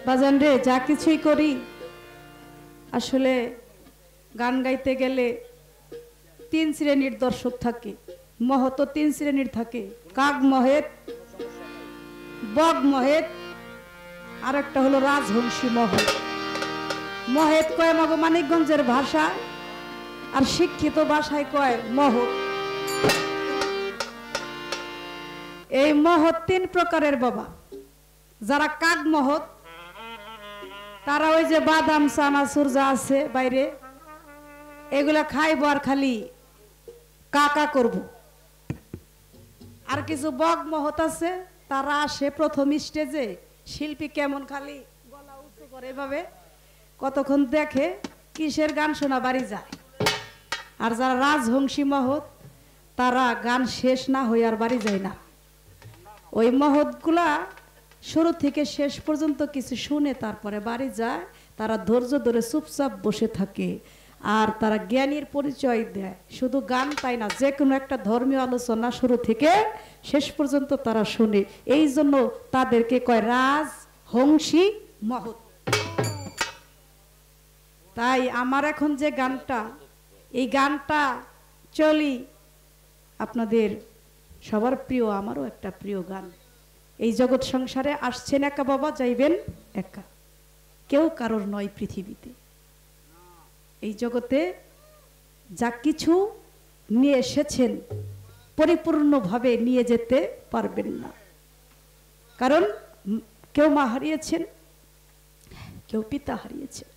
বাজান রে, যা কিছুই করি আসলে গান গাইতে গেলে তিন শ্রেণীর দর্শক থাকে। মহৎ তিন শ্রেণীর থাকে, কাক মহেত, বগ মহেত, আর একটা হলো রাজহংসী মহৎ। মহেত কয় মগ মানিকগঞ্জের ভাষা, আর শিক্ষিত ভাষায় কয় মহৎ। এই মহৎ তিন প্রকারের বাবা। যারা কাক মহৎ তারা ওই যে বাদাম চানাচুর যা আছে বাইরে এগুলা খাইব আর খালি কাকা করব। আর কিছু বগ মহৎ আছে তারা আসে প্রথম স্টেজে, শিল্পী কেমন খালি গলা উঁচু করে এভাবে কতক্ষণ দেখে, কিসের গান শোনা বাড়ি যায়। আর যারা রাজহংসী মহৎ তারা গান শেষ না হয়ে আর বাড়ি যায় না। ওই মহৎগুলা শুরু থেকে শেষ পর্যন্ত কিছু শুনে তারপরে বাড়ি যায়। তারা ধৈর্য ধরে চুপচাপ বসে থাকে আর তারা জ্ঞানীর পরিচয় দেয়। শুধু গান তাই না, যে কোনো একটা ধর্মীয় আলোচনা শুরু থেকে শেষ পর্যন্ত তারা শুনে। এই জন্য তাদেরকে কয় রাজহংসী মহৎ। তাই আমার এখন যে গানটা, এই গানটা চলি আপনাদের সবার প্রিয়, আমারও একটা প্রিয় গান। এই জগৎ সংসারে আসছেন একা বাবা, যাইবেন একা, কেউ কারোর নয় পৃথিবীতে। এই জগতে যা কিছু নিয়ে এসেছেন পরিপূর্ণভাবে নিয়ে যেতে পারবেন না। কারণ কেউ মা হারিয়েছেন, কেউ পিতা হারিয়েছেন।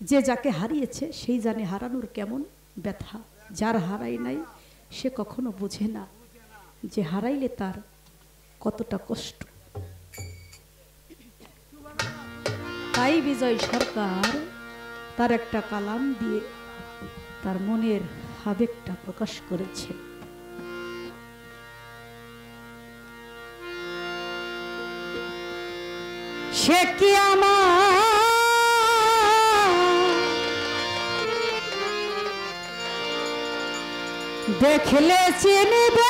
যে যাকে হারিয়েছে সেই জানে হারানোর কেমন ব্যথা। যার হারাই নাই সে কখনো বোঝে না যে হারাইলে তার কতটা কষ্ট। তাই বিজয় সরকার তার একটা কালাম দিয়ে তার মনের আবেগটা প্রকাশ করেছে। সে কি আমার দেখলে চিনবে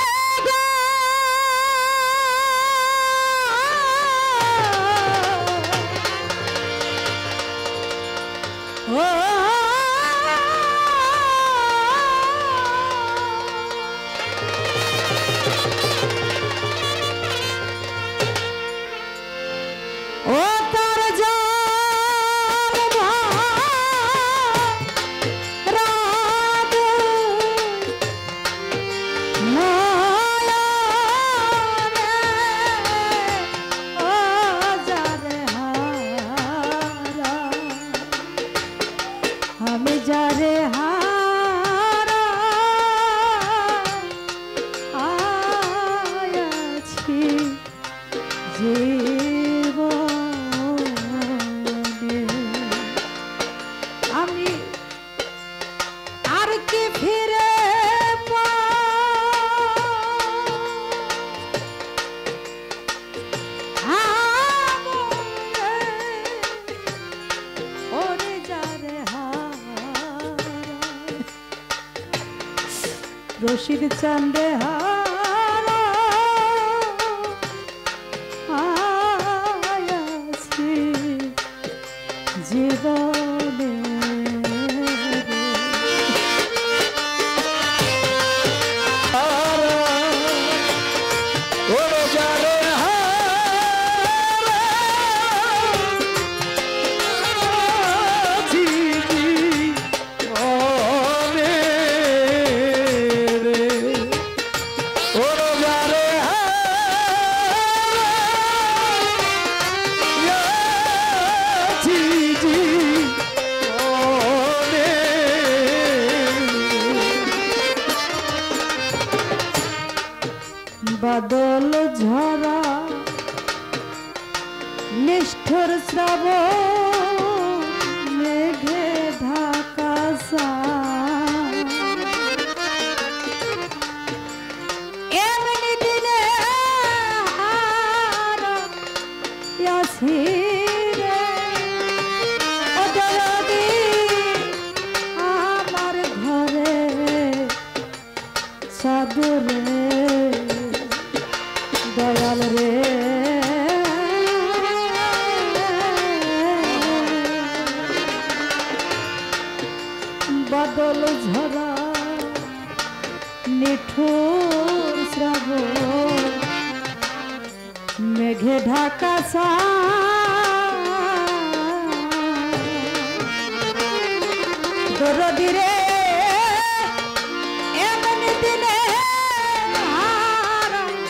রশিদ চান্দে হারাছি জীবনে। বাদল ঝরা নিষ্ঠুর শ্রাবণ মেঘে ঢাকা এমনি দিনে আমার ঘরে সাদরে দয়াল রে কাছা দরদি রে এমনি দিনে হারাইয়াছে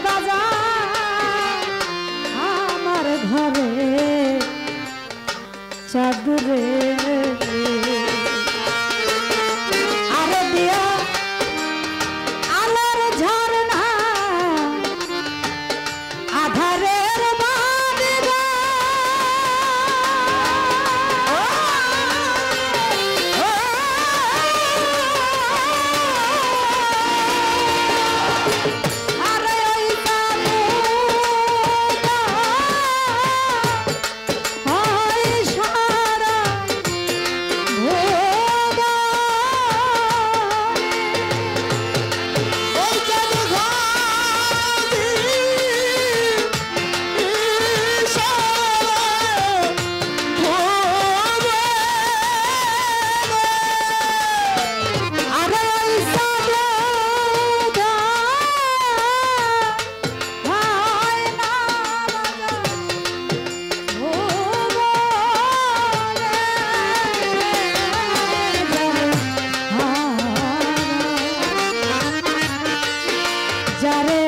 বাজার আমার ঘরে চাঁদরে আরে দিয়া আলোর ঝরনা আধারের বাদিবা আরে ওই কানুদা হয় সারা ভোবা ওই জাদু ঘাটি আরে ওই সাদা হয় না যারে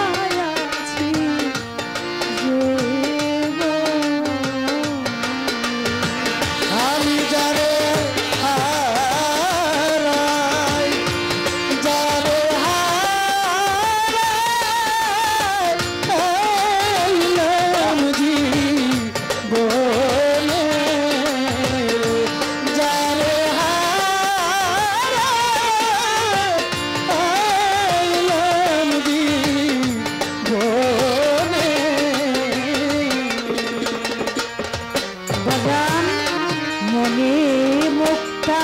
হারাইয়াছি আমি যারে হারাই যারে হারাইলাম জীবনে যারে হারাইলাম জীবনে বাজান মনে মুক্তা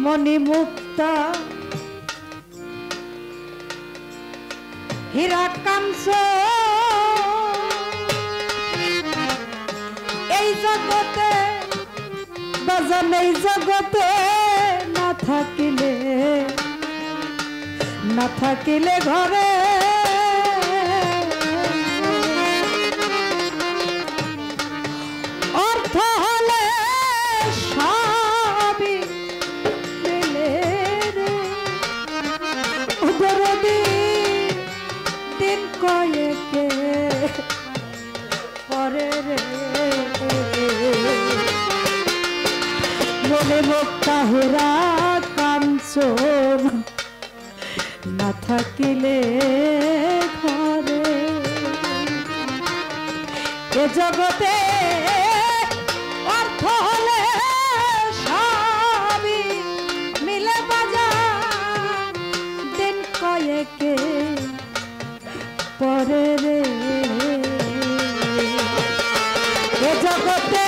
মনে মুক্তা হীরা কাঞ্চ এই জগতে বাজান এই জগতে না থাকিলে ঘরে অর্থ হলে সবই মিলে রে দরদি দিন কয়েকে পরে রে মনে মুক্তা হীরা কাঞ্চন না থাকিলে ঘরে এ জগতে অর্থ হলে সবই মিলে বাজার দিন কয়েকে পরে রে এ জগতে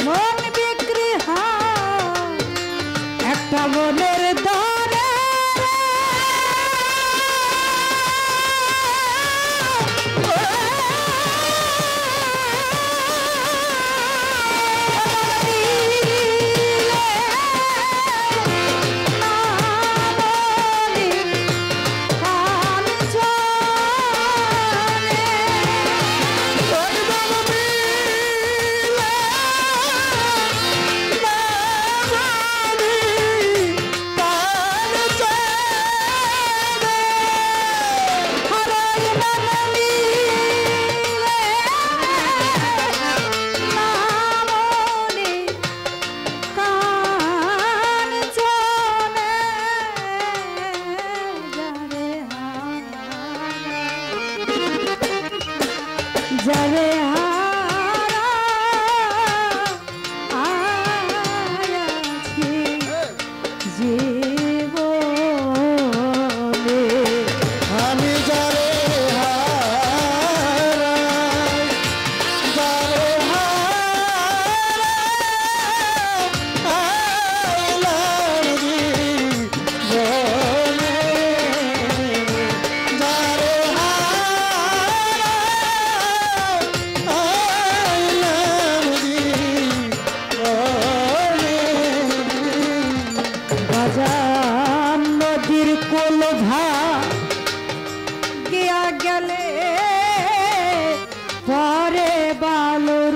মন বিক্রি হয় একটা মনের দরে কোল গিয়া গেলে পরে বালুর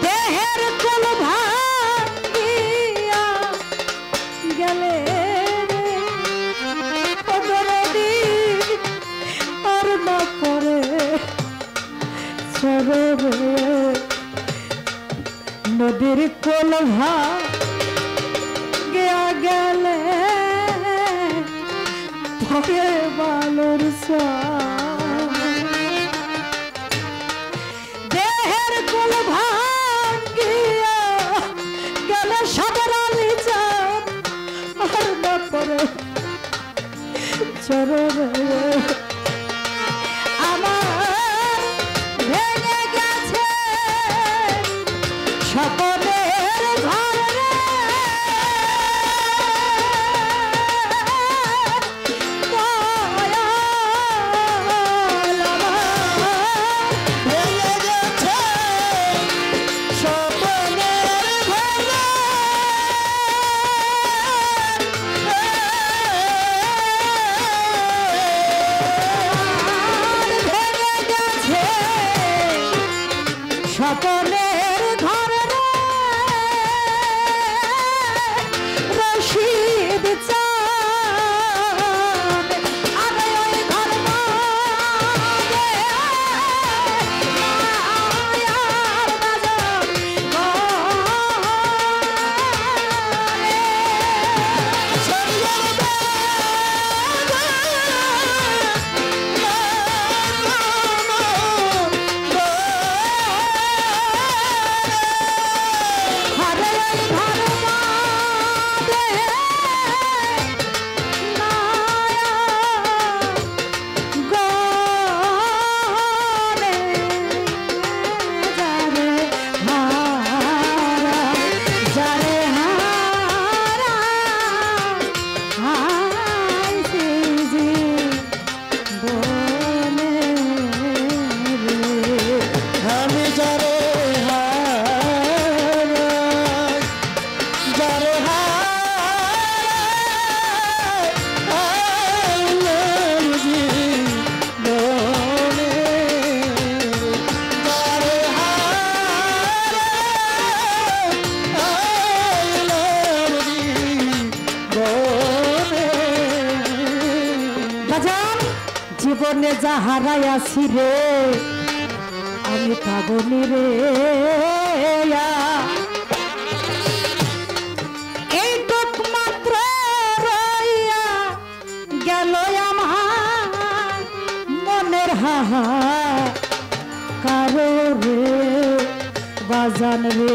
দেহের কোল গিয়া গেলে আর না করে নদীর কোল গিয়া গেলে পরে বালুর দেহের কোল গিয়া গেলে সাগরালি চাঁদ আর না করে চরবে আমার ভেঙে গেছে সকলের ঘর রে দয়াল আমার ভেঙে গেছে সকলের ঘর রে সকলের ঘরে রশিদ চাঁদ আরে ওই ঘর মায়ার বাজার জীবনে যা হারাইয়াছি রে আমি পাবনি রে এইটুক মাত্র রইয়া গেল আমার মনের হাহা কারো রে বাজান রে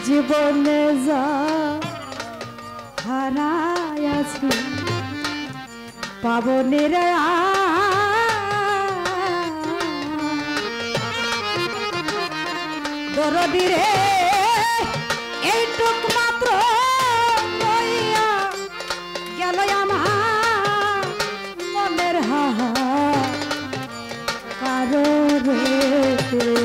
জীবনে যা হারাইয়াছি পাবনি রে দরদি রে এইটুক মাত্র লইয়া গেল আমার মনের হাহা কারো রে